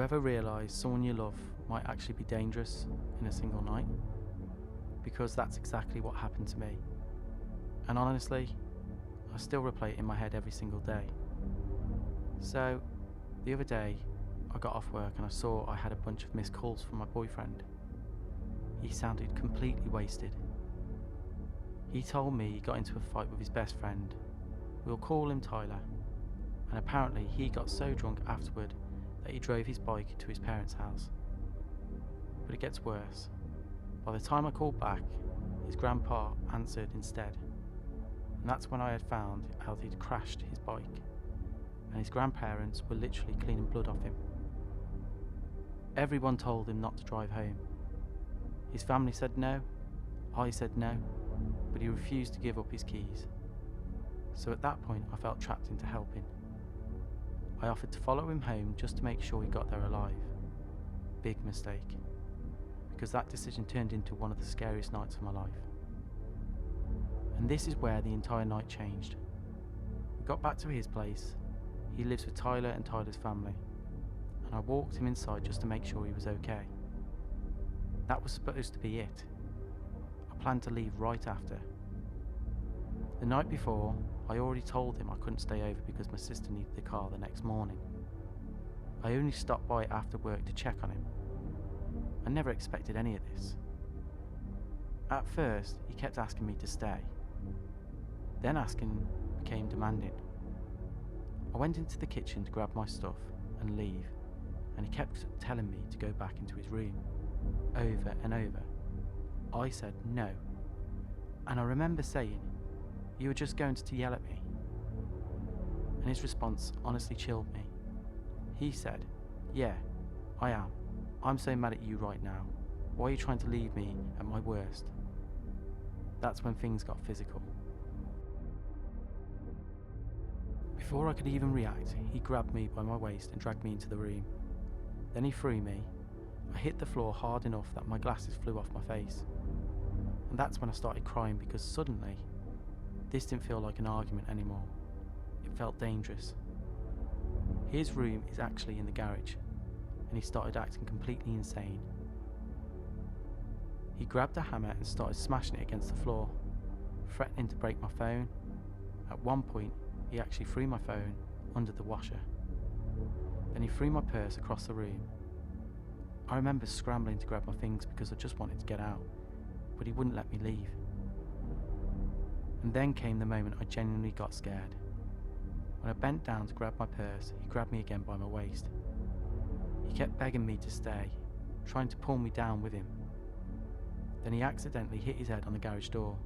you ever realise someone you love might actually be dangerous in a single night? Because that's exactly what happened to me. And honestly, I still replay it in my head every single day. So, the other day, I got off work and I saw I had a bunch of missed calls from my boyfriend. He sounded completely wasted. He told me he got into a fight with his best friend. We'll call him Tyler. And apparently he got so drunk afterward that he drove his bike to his parents' house. But it gets worse. By the time I called back, his grandpa answered instead. And that's when I had found out he'd crashed his bike, and his grandparents were literally cleaning blood off him. Everyone told him not to drive home. His family said no, I said no, but he refused to give up his keys. So at that point I felt trapped into helping. I offered to follow him home just to make sure he got there alive. Big mistake, because that decision turned into one of the scariest nights of my life. And this is where the entire night changed. We got back to his place. He lives with Tyler and Tyler's family, and I walked him inside just to make sure he was okay. That was supposed to be it. I planned to leave right after. The night before, I already told him I couldn't stay over because my sister needed the car the next morning. I only stopped by after work to check on him. I never expected any of this. At first, he kept asking me to stay. Then asking became demanding. I went into the kitchen to grab my stuff and leave, and he kept telling me to go back into his room, over and over. I said no, and I remember saying, "You were just going to yell at me." And his response honestly chilled me. He said, "Yeah, I am. I'm so mad at you right now. Why are you trying to leave me at my worst?" That's when things got physical. Before I could even react, he grabbed me by my waist and dragged me into the room. Then he threw me. I hit the floor hard enough that my glasses flew off my face. And that's when I started crying, because suddenly, this didn't feel like an argument anymore. It felt dangerous. His room is actually in the garage, and he started acting completely insane. He grabbed a hammer and started smashing it against the floor, threatening to break my phone. At one point, he actually threw my phone under the washer. Then he threw my purse across the room. I remember scrambling to grab my things because I just wanted to get out, but he wouldn't let me leave. And then came the moment I genuinely got scared. When I bent down to grab my purse, he grabbed me again by my waist. He kept begging me to stay, trying to pull me down with him. Then he accidentally hit his head on the garage door,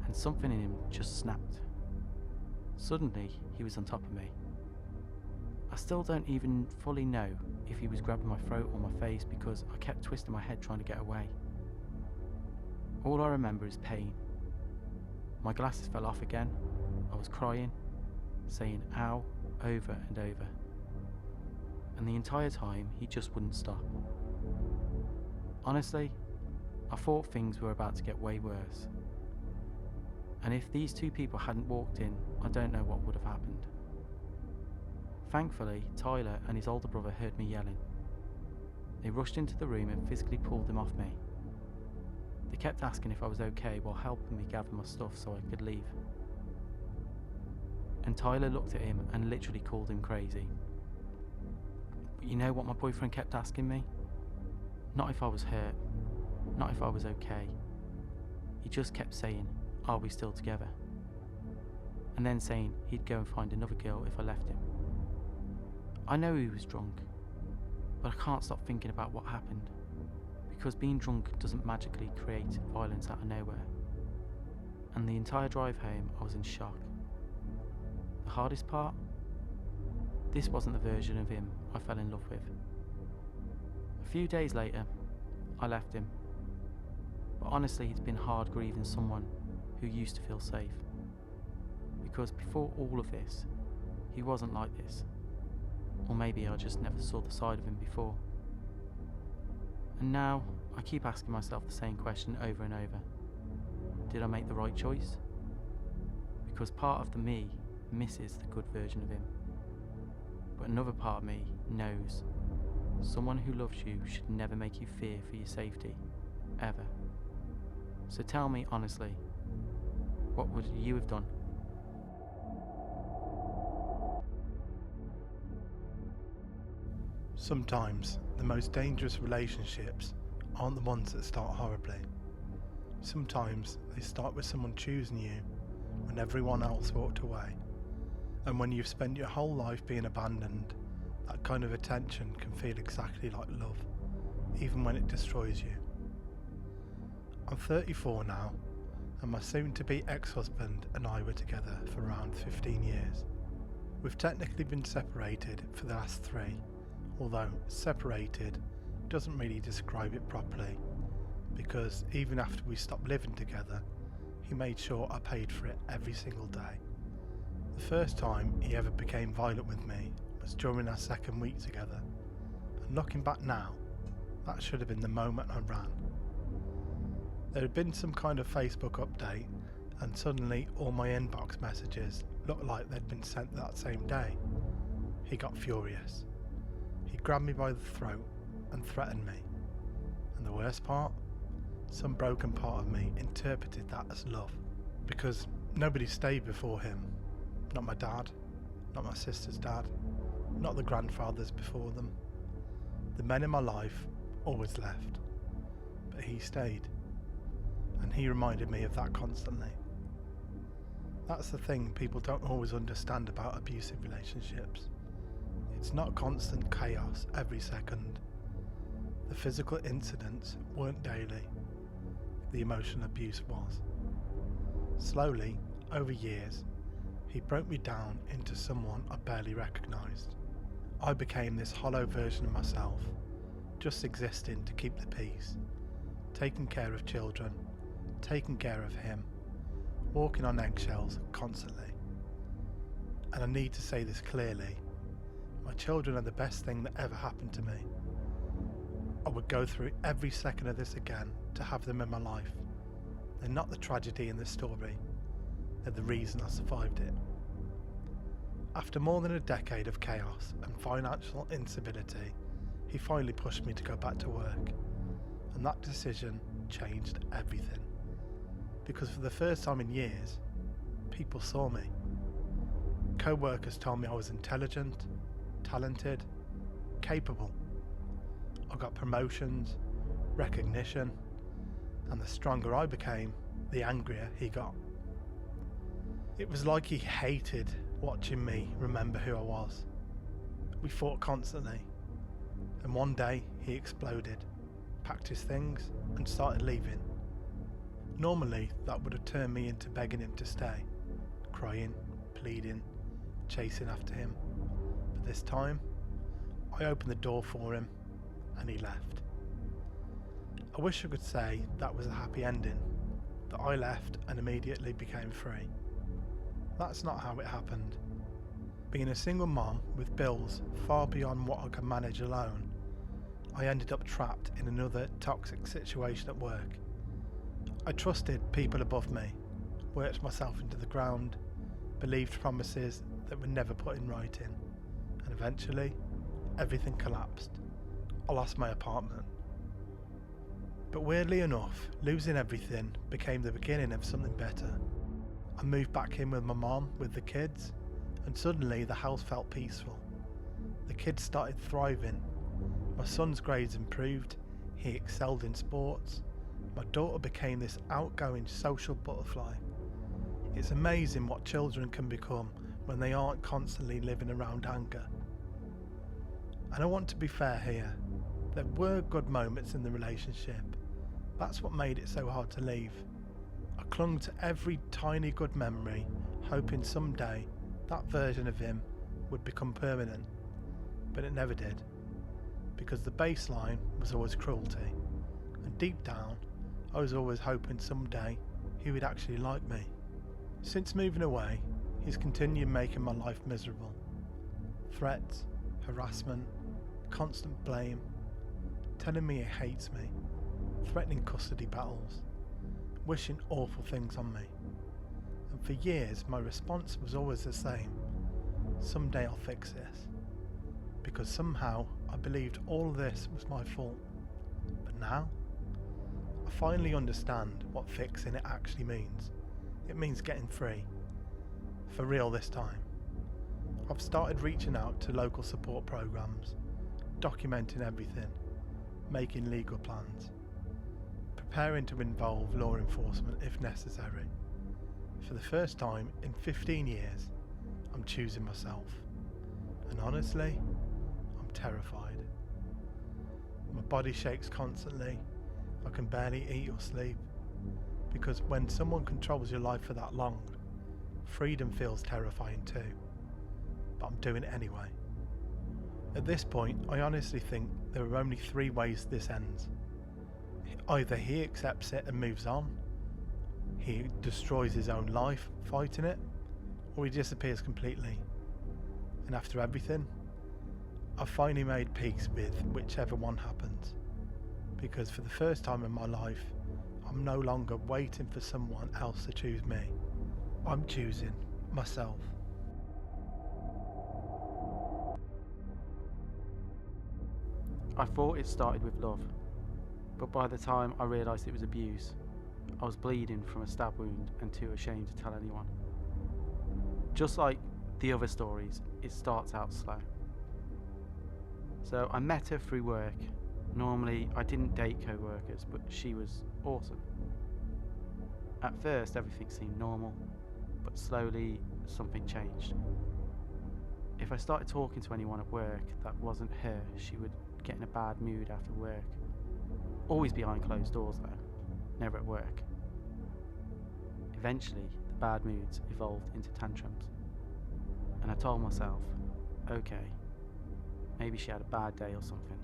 and something in him just snapped. Suddenly, he was on top of me. I still don't even fully know if he was grabbing my throat or my face, because I kept twisting my head trying to get away. All I remember is pain. My glasses fell off again. I was crying, saying "ow" over and over. And the entire time, he just wouldn't stop. Honestly, I thought things were about to get way worse. And if these two people hadn't walked in, I don't know what would have happened. Thankfully, Tyler and his older brother heard me yelling. They rushed into the room and physically pulled him off me. They kept asking if I was okay while helping me gather my stuff so I could leave. And Tyler looked at him and literally called him crazy. But you know what my boyfriend kept asking me? Not if I was hurt, not if I was okay. He just kept saying, "Are we still together?" And then saying he'd go and find another girl if I left him. I know he was drunk, but I can't stop thinking about what happened, because being drunk doesn't magically create violence out of nowhere. And the entire drive home, I was in shock. The hardest part? This wasn't the version of him I fell in love with. A few days later, I left him. But honestly, it's been hard grieving someone who used to feel safe. Because before all of this, he wasn't like this. Or maybe I just never saw the side of him before. And now, I keep asking myself the same question over and over. Did I make the right choice? Because part of the me misses the good version of him. But another part of me knows Someone who loves you should never make you fear for your safety, ever. So tell me honestly, what would you have done? Sometimes the most dangerous relationships aren't the ones that start horribly. Sometimes they start with someone choosing you when everyone else walked away. And when you've spent your whole life being abandoned, that kind of attention can feel exactly like love, even when it destroys you. I'm 34 now, and my soon-to-be ex-husband and I were together for around 15 years. We've technically been separated for the last 3, although separated doesn't really describe it properly, because even after we stopped living together, he made sure I paid for it every single day. The first time he ever became violent with me was during our second week together, and looking back now, that should have been the moment I ran. There had been some kind of Facebook update, and suddenly all my inbox messages looked like they'd been sent that same day. He got furious. He grabbed me by the throat and threatened me. And the worst part? Some broken part of me interpreted that as love, because nobody stayed before him. Not my dad, not my sister's dad, not the grandfathers before them. The men in my life always left, but he stayed, and he reminded me of that constantly. That's the thing people don't always understand about abusive relationships. It's not constant chaos every second. The physical incidents weren't daily. The emotional abuse was. Slowly, over years, he broke me down into someone I barely recognised. I became this hollow version of myself, just existing to keep the peace, taking care of children, taking care of him, walking on eggshells constantly. And I need to say this clearly, my children are the best thing that ever happened to me. I would go through every second of this again to have them in my life. They're not the tragedy in the story, they're the reason I survived it. After more than a decade of chaos and financial instability, he finally pushed me to go back to work, and that decision changed everything. Because for the first time in years, people saw me. Co-workers told me I was intelligent, talented, capable. I got promotions, recognition, and the stronger I became, the angrier he got. It was like he hated watching me remember who I was. We fought constantly, and one day he exploded, packed his things, and started leaving. Normally, that would have turned me into begging him to stay, crying, pleading, chasing after him. But this time, I opened the door for him, and he left. I wish I could say that was a happy ending, that I left and immediately became free. That's not how it happened. Being a single mom with bills far beyond what I could manage alone, I ended up trapped in another toxic situation at work. I trusted people above me, worked myself into the ground, believed promises that were never put in writing, and eventually, everything collapsed. I lost my apartment. But weirdly enough, losing everything became the beginning of something better. I moved back in with my mom with the kids, and suddenly the house felt peaceful. The kids started thriving. My son's grades improved, he excelled in sports. My daughter became this outgoing social butterfly. It's amazing what children can become when they aren't constantly living around anger. And I want to be fair here. There were good moments in the relationship. That's what made it so hard to leave. I clung to every tiny good memory, hoping someday that version of him would become permanent. But it never did, because the baseline was always cruelty, and deep down, I was always hoping someday he would actually like me. Since moving away, he's continued making my life miserable. Threats, harassment, constant blame, telling me he hates me, threatening custody battles, wishing awful things on me. And for years my response was always the same: someday I'll fix this. Because somehow I believed all of this was my fault. But now, I finally understand what fixing it actually means. It means getting free. For real this time. I've started reaching out to local support programs, documenting everything, making legal plans, preparing to involve law enforcement if necessary. For the first time in 15 years, I'm choosing myself. And honestly, I'm terrified. My body shakes constantly. I can barely eat or sleep. Because when someone controls your life for that long, freedom feels terrifying too. But I'm doing it anyway. At this point, I honestly think there are only 3 ways this ends. Either he accepts it and moves on, he destroys his own life fighting it, or he disappears completely. And after everything, I've finally made peace with whichever one happens. Because for the first time in my life, I'm no longer waiting for someone else to choose me. I'm choosing myself. I thought it started with love, but by the time I realised it was abuse, I was bleeding from a stab wound and too ashamed to tell anyone. Just like the other stories, it starts out slow. So I met her through work. Normally I didn't date co-workers, but she was awesome. At first everything seemed normal, but slowly something changed. If I started talking to anyone at work that wasn't her, she would get in a bad mood after work. Always behind closed doors though, never at work. Eventually, the bad moods evolved into tantrums. And I told myself, okay, maybe she had a bad day or something.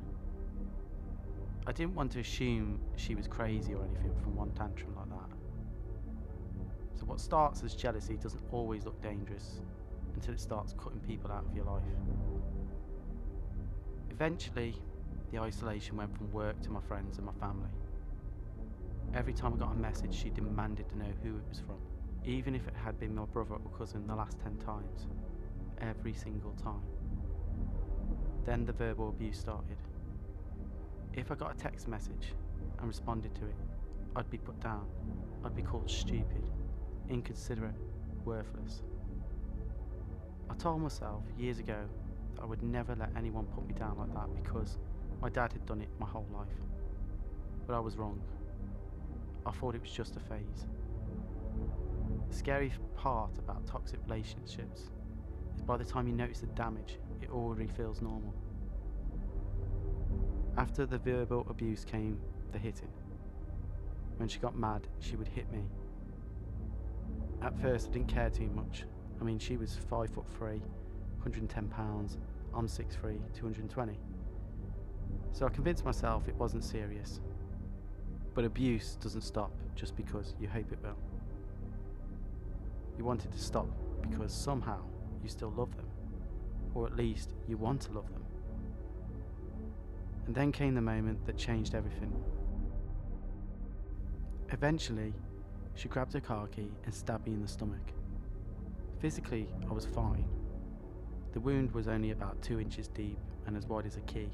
I didn't want to assume she was crazy or anything from one tantrum like that. So what starts as jealousy doesn't always look dangerous until it starts cutting people out of your life. Eventually, the isolation went from work to my friends and my family. Every time I got a message, she demanded to know who it was from, even if it had been my brother or cousin the last 10 times. Every single time. Then the verbal abuse started. If I got a text message and responded to it, I'd be put down. I'd be called stupid, inconsiderate, worthless. I told myself years ago that I would never let anyone put me down like that because my dad had done it my whole life. But I was wrong. I thought it was just a phase. The scary part about toxic relationships is by the time you notice the damage, it already feels normal. After the verbal abuse came the hitting. When she got mad, she would hit me. At first I didn't care too much. I mean, she was 5'3", 110 pounds, I'm 6'3", 220. So I convinced myself it wasn't serious. But abuse doesn't stop just because you hope it will. You want it to stop because somehow you still love them, or at least you want to love them. And then came the moment that changed everything. Eventually, she grabbed her car key and stabbed me in the stomach. Physically, I was fine. The wound was only about 2 inches deep and as wide as a key.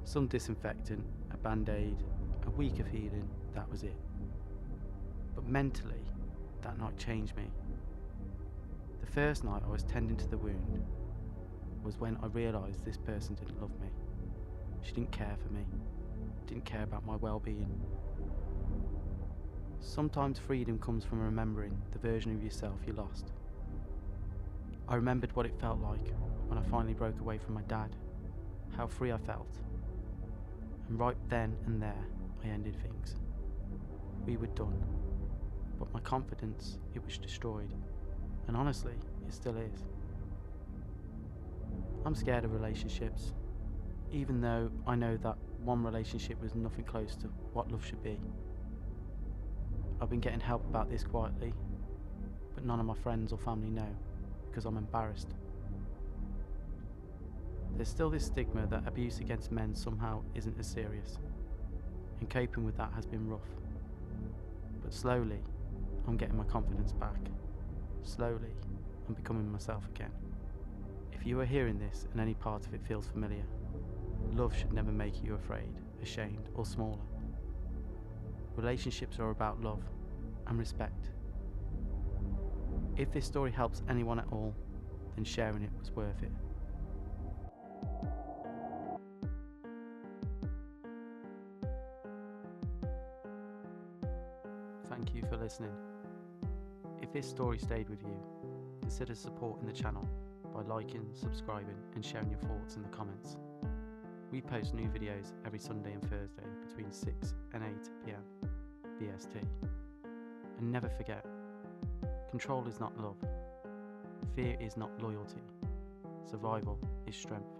Some disinfectant, a band-aid, a week of healing, that was it. But mentally, that night changed me. The first night I was tending to the wound was when I realised this person didn't love me. She didn't care for me, didn't care about my well-being. Sometimes freedom comes from remembering the version of yourself you lost. I remembered what it felt like when I finally broke away from my dad, how free I felt. And right then and there, I ended things. We were done, but my confidence, it was destroyed. And honestly, it still is. I'm scared of relationships, even though I know that one relationship was nothing close to what love should be. I've been getting help about this quietly, but none of my friends or family know, because I'm embarrassed. There's still this stigma that abuse against men somehow isn't as serious, and coping with that has been rough. But slowly, I'm getting my confidence back. Slowly, I'm becoming myself again. If you are hearing this and any part of it feels familiar, love should never make you afraid, ashamed, or smaller. Relationships are about love and respect. If this story helps anyone at all, then sharing it was worth it. Thank you for listening. If this story stayed with you, consider supporting the channel by liking, subscribing, and sharing your thoughts in the comments. We post new videos every Sunday and Thursday between 6 and 8 PM BST. And never forget, control is not love, fear is not loyalty, survival is strength.